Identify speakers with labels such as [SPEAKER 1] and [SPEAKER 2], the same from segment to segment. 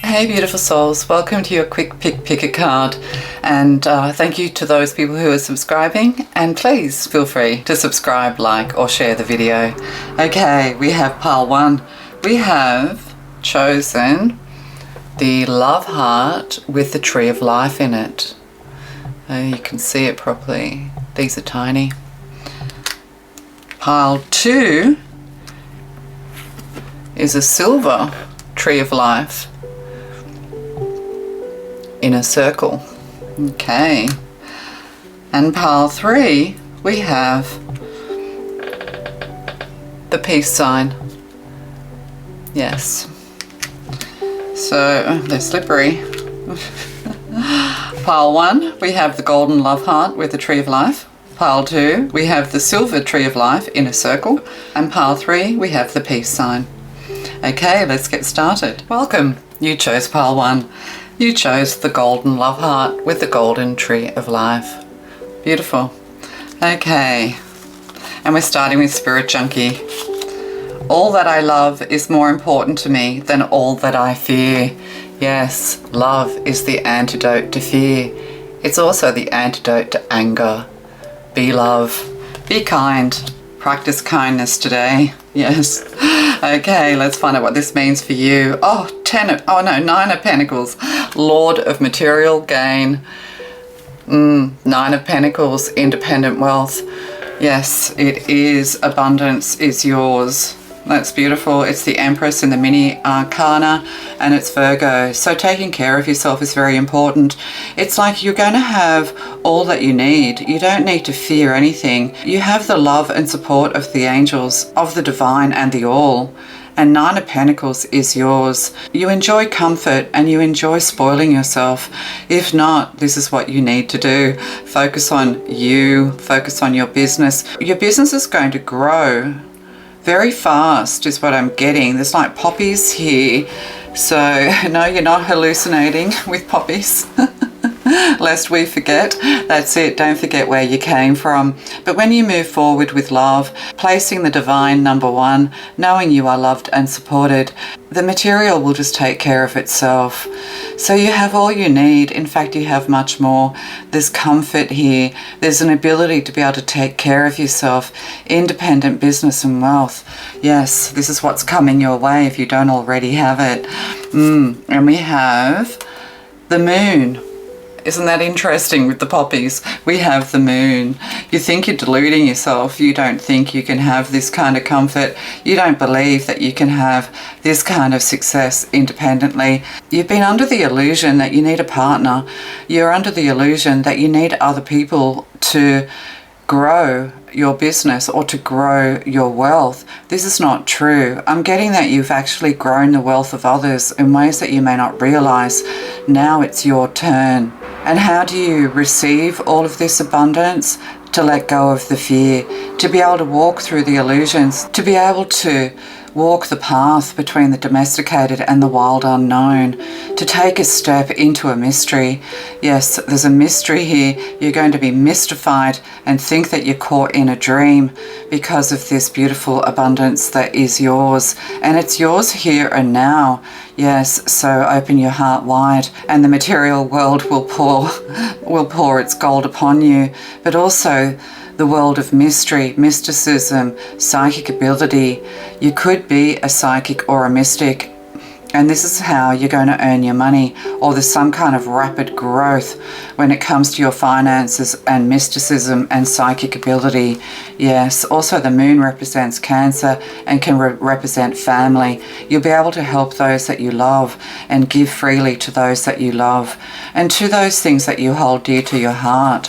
[SPEAKER 1] Hey beautiful souls, welcome to your quick pick a card, and thank you to those people who are subscribing, and please feel free to subscribe, like or share the video. Okay, we have pile 1. We have chosen the love heart with the tree of life in it. You can see it properly. These are tiny. Pile 2 is a silver tree of life in a circle. Okay, and pile 3 we have the peace sign. Yes, so they're slippery. Pile 1 we have the golden love heart with the tree of life. Pile 2 we have the silver tree of life in a circle, and pile 3 we have the peace sign. Okay, let's get started. Welcome. You chose pile 1. You chose the golden love heart with the golden tree of life. Beautiful. Okay, and we're starting with Spirit Junkie. All that I love is more important to me than all that I fear. Yes, love is the antidote to fear. It's also the antidote to anger. Be love. Be kind. Practice kindness today. Yes. Okay, let's find out what this means for you. Nine of Pentacles. Lord of material gain. 9 of Pentacles, independent wealth. Yes, it is. Abundance is yours. That's beautiful. It's the Empress in the mini arcana, and it's Virgo. So taking care of yourself is very important. It's like you're going to have all that you need. You don't need to fear anything. You have the love and support of the angels, of the divine and the all. And 9 of Pentacles is yours. You enjoy comfort and you enjoy spoiling yourself. If not, this is what you need to do. Focus on you. Focus on your business. Your business is going to grow very fast is what I'm getting. There's like poppies here. So no, you're not hallucinating with poppies. Lest we forget. That's it. Don't forget where you came from. But when you move forward with love, placing the divine number 1, knowing you are loved and supported, the material will just take care of itself. So you have all you need. In fact, you have much more. There's comfort here. There's an ability to be able to take care of yourself. Independent business and wealth. Yes, this is what's coming your way if you don't already have it. And we have the moon. Isn't that interesting with the poppies? We have the moon. You think you're deluding yourself. You don't think you can have this kind of comfort. You don't believe that you can have this kind of success independently. You've been under the illusion that you need a partner. You're under the illusion that you need other people to grow your business or to grow your wealth. This is not true. I'm getting that you've actually grown the wealth of others in ways that you may not realize. Now it's your turn. And how do you receive all of this abundance? To let go of the fear, to be able to walk through the illusions, to be able to walk the path between the domesticated and the wild unknown, to take a step into a mystery. Yes, there's a mystery here. You're going to be mystified and think that you're caught in a dream because of this beautiful abundance that is yours. And it's yours here and now. Yes, so open your heart wide and the material world will pour its gold upon you. But also the world of mystery, mysticism, psychic ability. You could be a psychic or a mystic, and this is how you're going to earn your money, or there's some kind of rapid growth when it comes to your finances and mysticism and psychic ability. Yes, also the moon represents Cancer and can represent family. You'll be able to help those that you love and give freely to those that you love and to those things that you hold dear to your heart.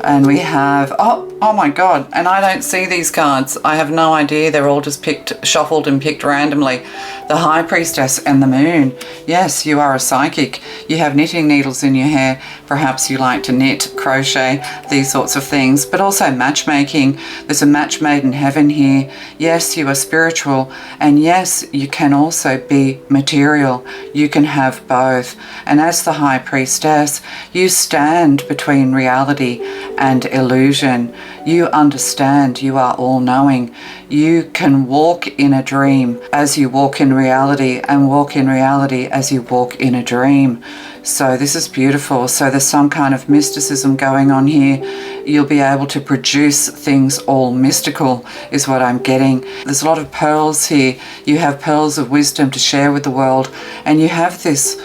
[SPEAKER 1] And we have, oh my God, and I don't see these cards. I have no idea. They're all just shuffled and picked randomly. The High Priestess and the Moon. Yes, you are a psychic. You have knitting needles in your hair. Perhaps you like to knit, crochet, these sorts of things, but also matchmaking. There's a match made in heaven here. Yes, you are spiritual, and yes, you can also be material. You can have both. And as the High Priestess, you stand between reality and illusion. You understand. You are all-knowing. You can walk in a dream as you walk in reality, and walk in reality as you walk in a dream. So this is beautiful. So there's some kind of mysticism going on here. You'll be able to produce things all mystical is what I'm getting. There's a lot of pearls here. You have pearls of wisdom to share with the world, and you have this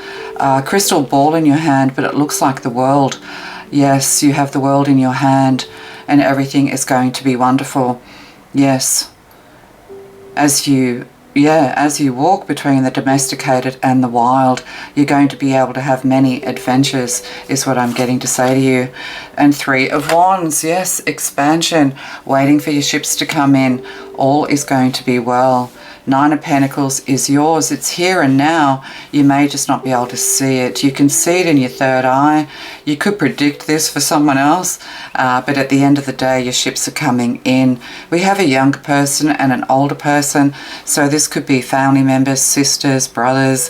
[SPEAKER 1] crystal ball in your hand, but it looks like the world. Yes, you have the world in your hand, and everything is going to be wonderful. Yes. As you walk between the domesticated and the wild, you're going to be able to have many adventures, is what I'm getting to say to you. And 3 of Wands, yes, expansion, waiting for your ships to come in. All is going to be well. 9 of Pentacles is yours. It's here and now. You may just not be able to see it. You can see it in your third eye. You could predict this for someone else, but at the end of the day, your ships are coming in. We have a younger person and an older person, so this could be family members, sisters, brothers,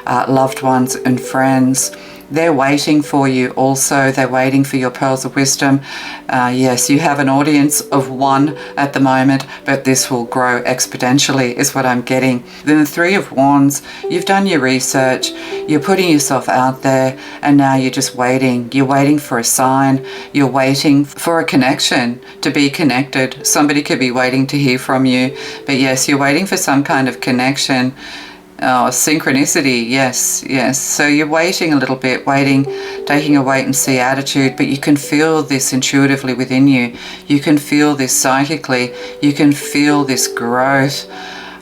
[SPEAKER 1] loved ones and friends. They're waiting for you also. They're waiting for your pearls of wisdom. Yes, you have an audience of 1 at the moment, but this will grow exponentially is what I'm getting. Then the 3 of Wands, you've done your research, you're putting yourself out there, and now you're just waiting. You're waiting for a sign. You're waiting for a connection, to be connected. Somebody could be waiting to hear from you, but yes, you're waiting for some kind of connection. Oh, synchronicity, yes, yes. So you're waiting a little bit, taking a wait and see attitude, but you can feel this intuitively within you. You can feel this psychically. You can feel this growth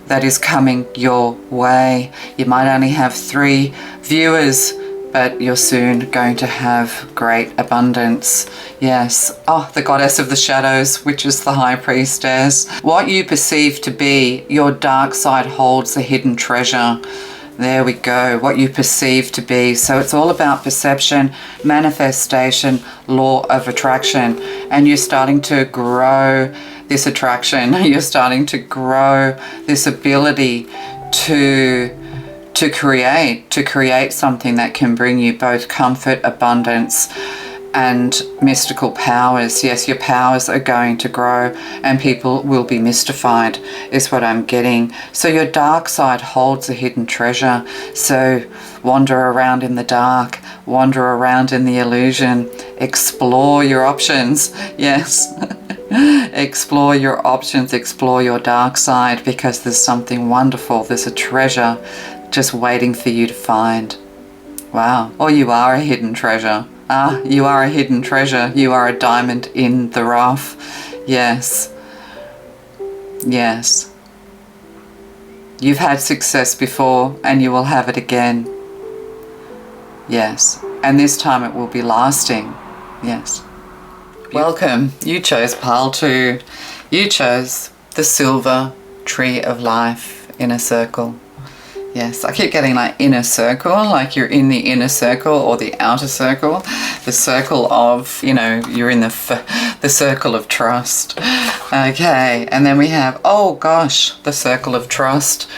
[SPEAKER 1] that is coming your way. You might only have 3 viewers, but you're soon going to have great abundance. Yes. Oh, the goddess of the shadows, which is the high priestess. What you perceive to be your dark side holds a hidden treasure. There we go. What you perceive to be. So it's all about perception, manifestation, law of attraction. And you're starting to grow this attraction. You're starting to grow this ability to create something that can bring you both comfort, abundance, and mystical powers. Yes, your powers are going to grow and people will be mystified, is what I'm getting. So your dark side holds a hidden treasure. So wander around in the dark, wander around in the illusion, explore your options. Yes. Explore your options, explore your dark side, because there's something wonderful. There's a treasure just waiting for you to find. Wow. Or you are a hidden treasure. You are a hidden treasure. You are a diamond in the rough. Yes. Yes. You've had success before and you will have it again. Yes. And this time it will be lasting. Yes. Welcome. You chose pile 2. You chose the silver tree of life in a circle. Yes, I keep getting like inner circle, like you're in the inner circle or the outer circle. The circle of, you're in the circle of trust. Okay, and then we have, oh gosh, the circle of trust.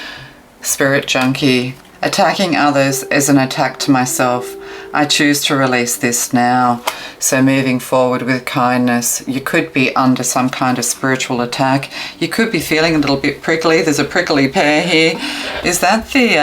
[SPEAKER 1] Spirit junkie. Attacking others is an attack to myself. I choose to release this now. So moving forward with kindness. You could be under some kind of spiritual attack. You could be feeling a little bit prickly. There's a prickly pear here. Is that the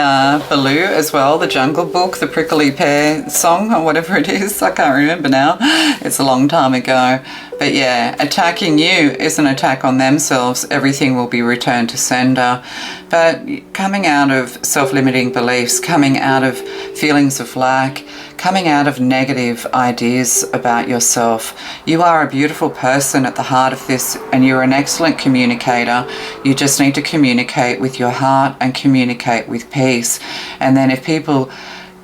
[SPEAKER 1] Baloo as well, the Jungle Book, the prickly pear song or whatever it is? I can't remember now. It's a long time ago. But yeah, attacking you is an attack on themselves. Everything will be returned to sender. But coming out of self-limiting beliefs, coming out of feelings of lack, coming out of negative ideas about yourself. You are a beautiful person at the heart of this, and you're an excellent communicator. You just need to communicate with your heart and communicate with peace. And then if people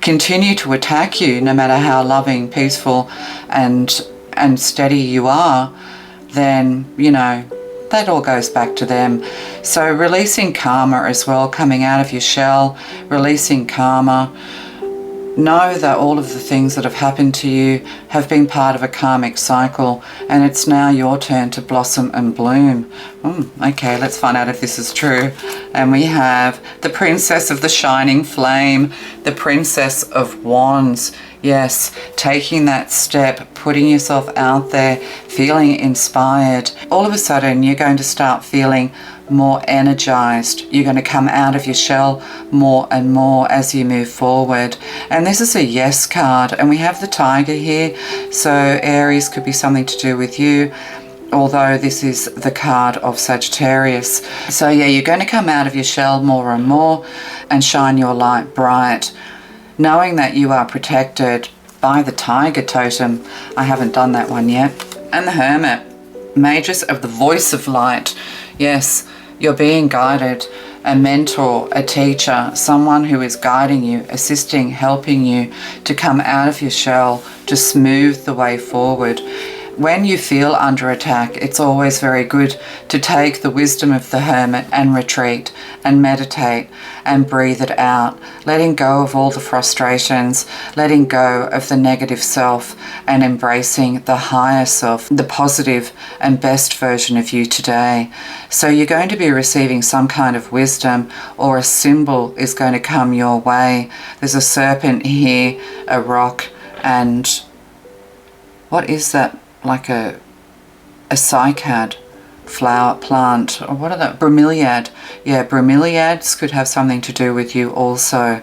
[SPEAKER 1] continue to attack you, no matter how loving, peaceful and steady you are, then, that all goes back to them. So releasing karma as well, coming out of your shell, releasing karma. Know that all of the things that have happened to you have been part of a karmic cycle, and it's now your turn to blossom and bloom. Okay, let's find out if this is true. And we have the Princess of the Shining Flame, the Princess of Wands. Yes, taking that step, putting yourself out there, feeling inspired. All of a sudden, you're going to start feeling more energized. You're going to come out of your shell more and more as you move forward. And this is a yes card, and we have the tiger here, so Aries could be something to do with you, although this is the card of Sagittarius. So yeah, you're going to come out of your shell more and more and shine your light bright, knowing that you are protected by the tiger totem. I haven't done that one yet. And the Hermit, Magus of the Voice of Light. Yes, you're being guided. A mentor, a teacher, someone who is guiding you, assisting, helping you to come out of your shell, to smooth the way forward. When you feel under attack, it's always very good to take the wisdom of the Hermit and retreat and meditate and breathe it out, letting go of all the frustrations, letting go of the negative self and embracing the higher self, the positive and best version of you today. So you're going to be receiving some kind of wisdom, or a symbol is going to come your way. There's a serpent here, a rock, and what is that? Like a cycad flower plant, or what are that? Bromeliad. Yeah, bromeliads could have something to do with you also.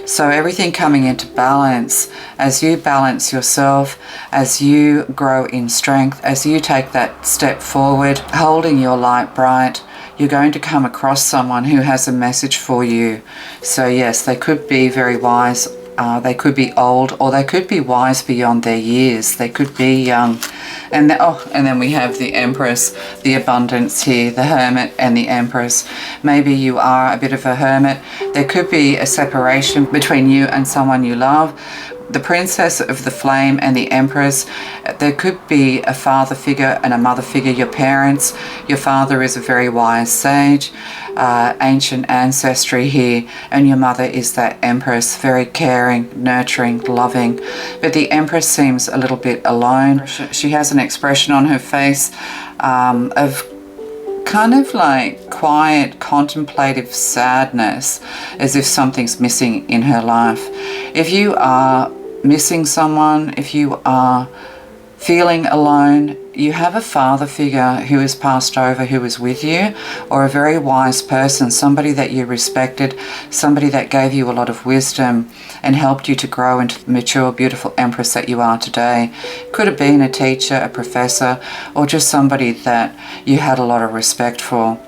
[SPEAKER 1] So everything coming into balance. As you balance yourself, as you grow in strength, as you take that step forward, holding your light bright, you're going to come across someone who has a message for you. So yes, they could be very wise. They could be old, or they could be wise beyond their years. They could be young. And then we have the Empress, the abundance here, the Hermit and the Empress. Maybe you are a bit of a hermit. There could be a separation between you and someone you love. The Princess of the Flame and the Empress, there could be a father figure and a mother figure, your parents. Your father is a very wise sage, ancient ancestry here, and your mother is that Empress, very caring, nurturing, loving. But the Empress seems a little bit alone. She has an expression on her face of kind of like quiet, contemplative sadness, as if something's missing in her life. If you are missing someone, if you are feeling alone, you have a father figure who has passed over, who is with you, or a very wise person, somebody that you respected, somebody that gave you a lot of wisdom and helped you to grow into the mature, beautiful Empress that you are today. Could have been a teacher, a professor, or just somebody that you had a lot of respect for.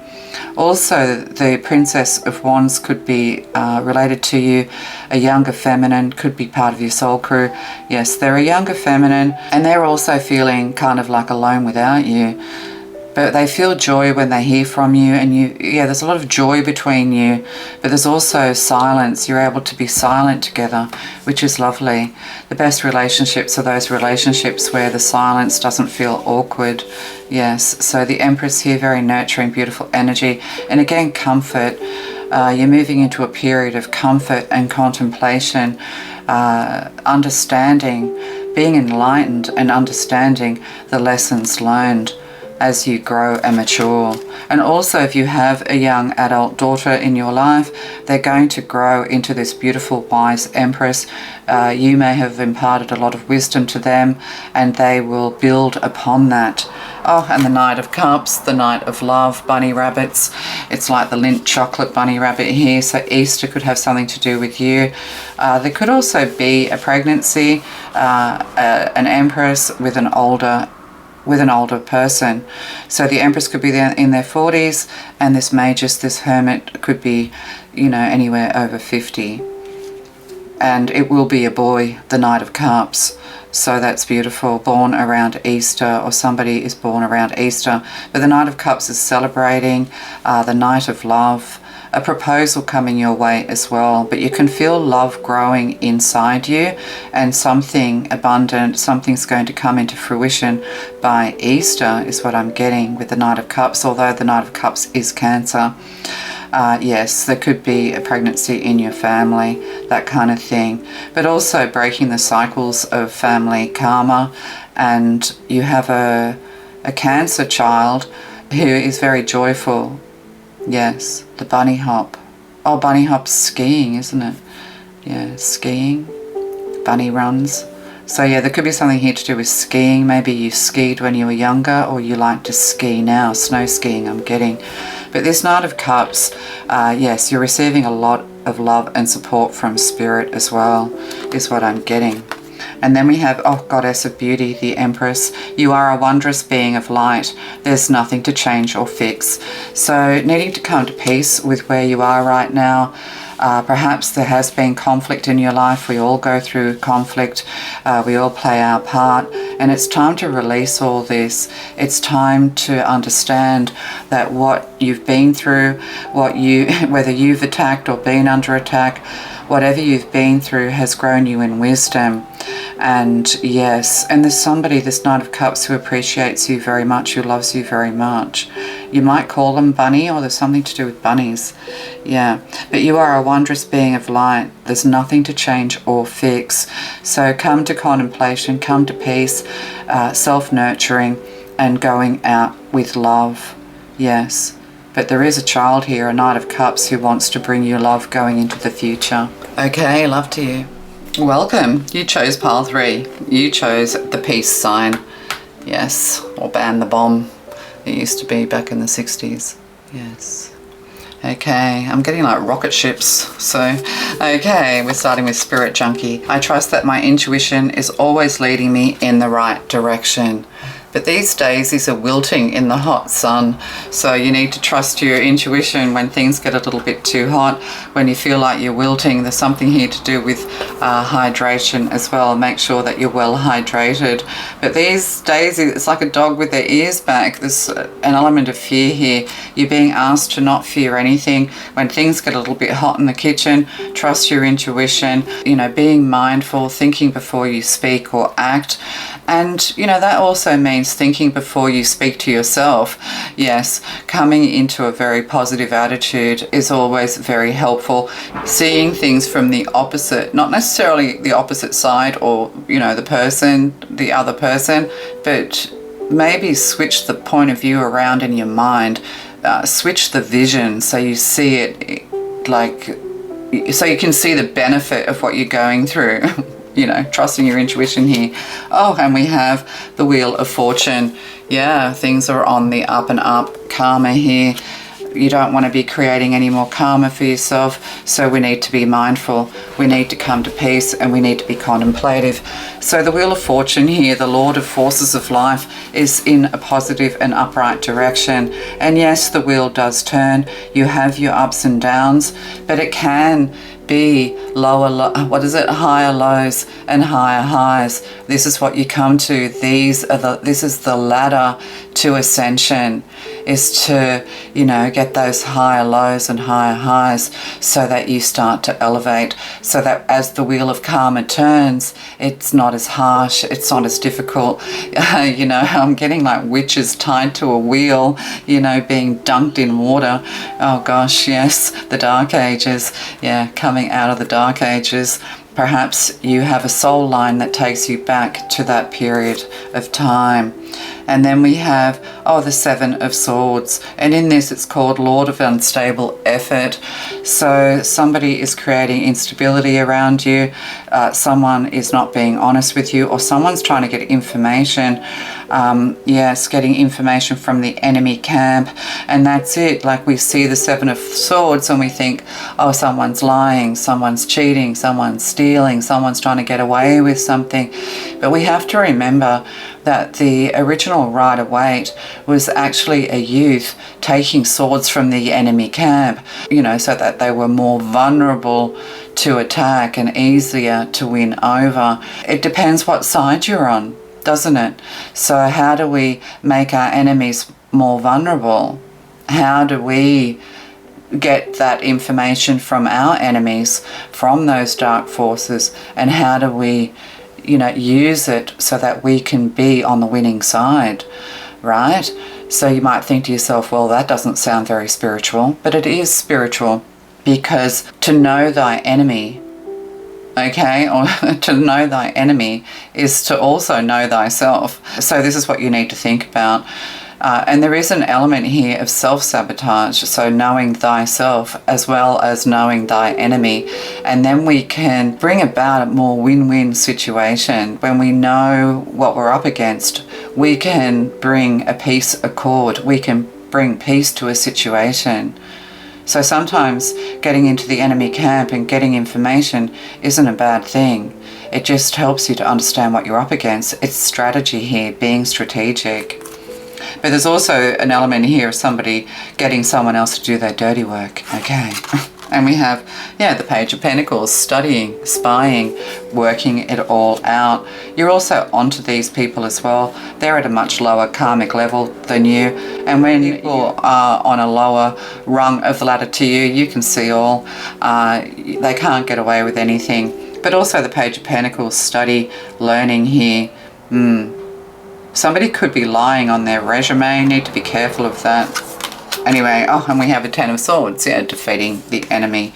[SPEAKER 1] Also, the Princess of Wands could be related to you. A younger feminine could be part of your soul crew. Yes, they're a younger feminine, and they're also feeling kind of like alone without you. But they feel joy when they hear from you, and there's a lot of joy between you, but there's also silence. You're able to be silent together, which is lovely. The best relationships are those relationships where the silence doesn't feel awkward. Yes, so the Empress here, very nurturing, beautiful energy. And again, comfort. You're moving into a period of comfort and contemplation, understanding, being enlightened and understanding the lessons learned as you grow and mature. And also, if you have a young adult daughter in your life, they're going to grow into this beautiful, wise Empress. You may have imparted a lot of wisdom to them, and they will build upon that. Oh, and the Knight of Cups, the Knight of Love, bunny rabbits. It's like the Lindt chocolate bunny rabbit here. So Easter could have something to do with you. There could also be a pregnancy, an Empress with an older person. So the Empress could be in their 40s, and this Magus, this Hermit, could be, anywhere over 50. And it will be a boy, the Knight of Cups. So that's beautiful, born around Easter, or somebody is born around Easter. But the Knight of Cups is celebrating the Knight of Love, a proposal coming your way as well. But you can feel love growing inside you, and something abundant, something's going to come into fruition by Easter is what I'm getting with the Knight of Cups, although the Knight of Cups is Cancer. Yes, there could be a pregnancy in your family, that kind of thing. But also breaking the cycles of family karma. And you have a Cancer child who is very joyful. Yes, the bunny hop. Oh, bunny hop's skiing, isn't it? Yeah, skiing. Bunny runs. So yeah, there could be something here to do with skiing. Maybe you skied when you were younger, or you like to ski now. Snow skiing, I'm getting. But this Knight of Cups, yes, you're receiving a lot of love and support from Spirit as well, is what I'm getting. And then we have, oh, Goddess of Beauty, the Empress. You are a wondrous being of light. There's nothing to change or fix. So needing to come to peace with where you are right now. Perhaps there has been conflict in your life. We all go through conflict. We all play our part. And it's time to release all this. It's time to understand that what you've been through, whether you've attacked or been under attack, whatever you've been through has grown you in wisdom. And yes, and there's somebody, this Knight of Cups, who appreciates you very much, who loves you very much. You might call them Bunny, or there's something to do with bunnies. Yeah, but you are a wondrous being of light. There's nothing to change or fix. So come to contemplation, come to peace, self-nurturing, and going out with love. Yes. But there is a child here, a Knight of Cups, who wants to bring you love going into the future. Okay, love to you. Welcome. You chose pile 3. You chose the peace sign. Yes, or ban the bomb. It used to be back in the 60s. Yes. Okay, I'm getting like rocket ships. So, okay, we're starting with Spirit Junkie. I trust that my intuition is always leading me in the right direction. But these daisies are wilting in the hot sun, so you need to trust your intuition when things get a little bit too hot, when you feel like you're wilting. There's something here to do with hydration as well. Make sure that you're well hydrated. But these daisies, it's like a dog with their ears back. There's an element of fear here. You're being asked to not fear anything. When things get a little bit hot in the kitchen, trust your intuition, being mindful, thinking before you speak or act. And, that also means thinking before you speak to yourself. Yes, coming into a very positive attitude is always very helpful. Seeing things from the opposite, not necessarily the opposite side or, the other person, but maybe switch the point of view around in your mind. Switch the vision so you see it so you can see the benefit of what you're going through. Trusting your intuition here. Oh, and we have the Wheel of Fortune. Yeah, things are on the up and up. Karma here. You don't want to be creating any more karma for yourself, so we need to be mindful. We need to come to peace, and we need to be contemplative. So the Wheel of Fortune here, the Lord of Forces of Life, is in a positive and upright direction. And yes, the wheel does turn. You have your ups and downs, but it can be higher lows and higher highs. This is what you come to. This is the ladder to ascension, is to get those higher lows and higher highs, so that you start to elevate, so that as the wheel of karma turns, it's not as harsh, it's not as difficult. I'm getting like witches tied to a wheel, being dunked in water. Oh gosh, yes, the Dark Ages. Yeah, coming out of the Dark Ages. Perhaps you have a soul line that takes you back to that period of time. And then we have, the Seven of Swords. And in this, it's called Lord of Unstable Effort. So somebody is creating instability around you. Someone is not being honest with you, or someone's trying to get information. Getting information from the enemy camp. And that's it. Like, we see the Seven of Swords and we think, someone's lying, someone's cheating, someone's stealing, someone's trying to get away with something. But we have to remember that the original Rider-Waite was actually a youth taking swords from the enemy camp, so that they were more vulnerable to attack and easier to win over. It depends what side you're on, doesn't it? So how do we make our enemies more vulnerable? How do we get that information from our enemies, from those dark forces, and how do we use it so that we can be on the winning side, right? So you might think to yourself, well, that doesn't sound very spiritual, but it is spiritual, because to know thy enemy, okay, or to know thy enemy is to also know thyself. So this is what you need to think about. And there is an element here of self-sabotage, so knowing thyself as well as knowing thy enemy. And then we can bring about a more win-win situation. When we know what we're up against, we can bring a peace accord. We can bring peace to a situation. So sometimes getting into the enemy camp and getting information isn't a bad thing. It just helps you to understand what you're up against. It's strategy here, being strategic. But there's also an element here of somebody getting someone else to do their dirty work, okay? And we have, the Page of Pentacles, studying, spying, working it all out. You're also onto these people as well. They're at a much lower karmic level than you. And when people are on a lower rung of the ladder to you, you can see all. They can't get away with anything. But also the Page of Pentacles, study, learning here. Somebody could be lying on their resume. Need to be careful of that. Anyway, and we have a Ten of Swords, defeating the enemy.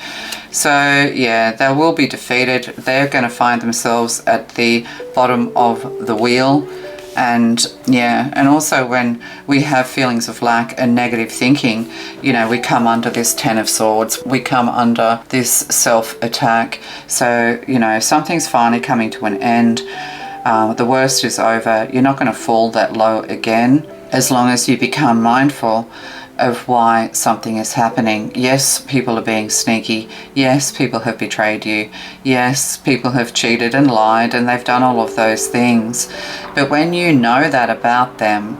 [SPEAKER 1] So, they will be defeated. They're going to find themselves at the bottom of the wheel. And, and also when we have feelings of lack and negative thinking, we come under this Ten of Swords. We come under this self-attack. So, something's finally coming to an end. The worst is over. You're not going to fall that low again as long as you become mindful of why something is happening. Yes, people are being sneaky. Yes, people have betrayed you. Yes, people have cheated and lied, and they've done all of those things. But when you know that about them,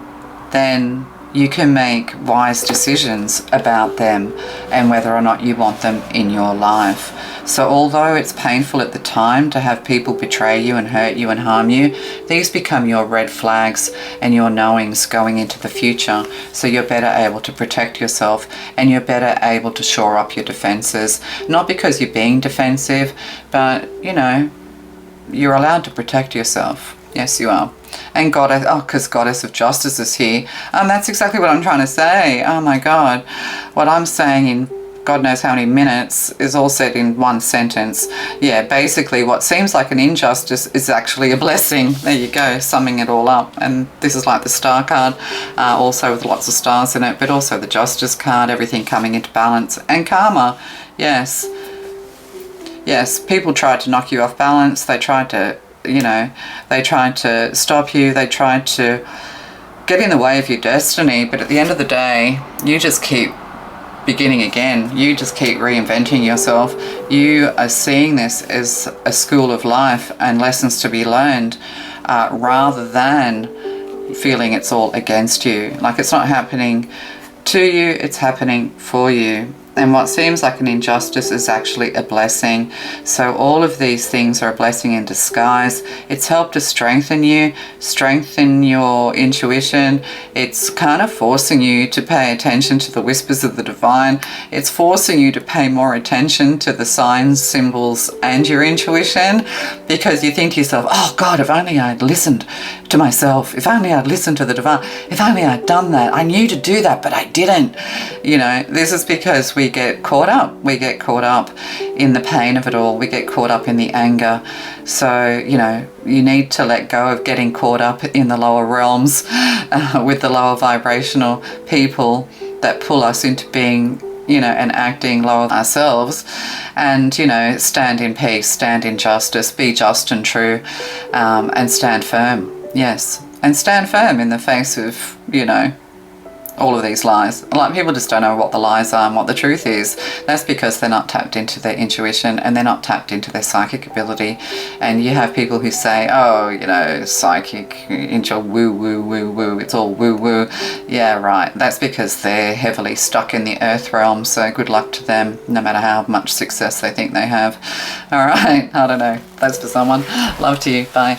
[SPEAKER 1] then you can make wise decisions about them and whether or not you want them in your life. So although it's painful at the time to have people betray you and hurt you and harm you, these become your red flags and your knowings going into the future. So you're better able to protect yourself and you're better able to shore up your defenses. Not because you're being defensive, but, you're allowed to protect yourself. Yes, you are. And Goddess, because Goddess of Justice is here. That's exactly what I'm trying to say. Oh my God. What I'm saying in God knows how many minutes is all said in one sentence. Basically what seems like an injustice is actually a blessing. There you go, summing it all up. And this is like the Star card, also with lots of stars in it, but also the Justice card, everything coming into balance. And Karma, yes, people tried to knock you off balance. They tried to they tried to stop you, they tried to get in the way of your destiny, but at the end of the day, you just keep beginning again. You just keep reinventing yourself. You are seeing this as a school of life and lessons to be learned, rather than feeling it's all against you. Like it's not happening to you, it's happening for you. And what seems like an injustice is actually a blessing. So all of these things are a blessing in disguise. It's helped to strengthen you, strengthen your intuition. It's kind of forcing you to pay attention to the whispers of the divine. It's forcing you to pay more attention to the signs, symbols, and your intuition, because you think to yourself, oh God, if only I'd listened to myself, if only I'd listened to the divine, if only I'd done that. I knew to do that, but I didn't. This is because we get caught up. We get caught up in the pain of it all. We get caught up in the anger. So, you need to let go of getting caught up in the lower realms with the lower vibrational people that pull us into being, and acting lower ourselves, and, stand in peace, stand in justice, be just and true, and stand firm. Yes. And stand firm in the face of, all of these lies. Like, people just don't know what the lies are and what the truth is. That's because they're not tapped into their intuition and they're not tapped into their psychic ability. And you have people who say, oh, psychic, woo, woo, woo, woo, it's all woo, woo. Yeah, right. That's because they're heavily stuck in the earth realm. So good luck to them, no matter how much success they think they have. All right. I don't know. That's for someone. Love to you. Bye.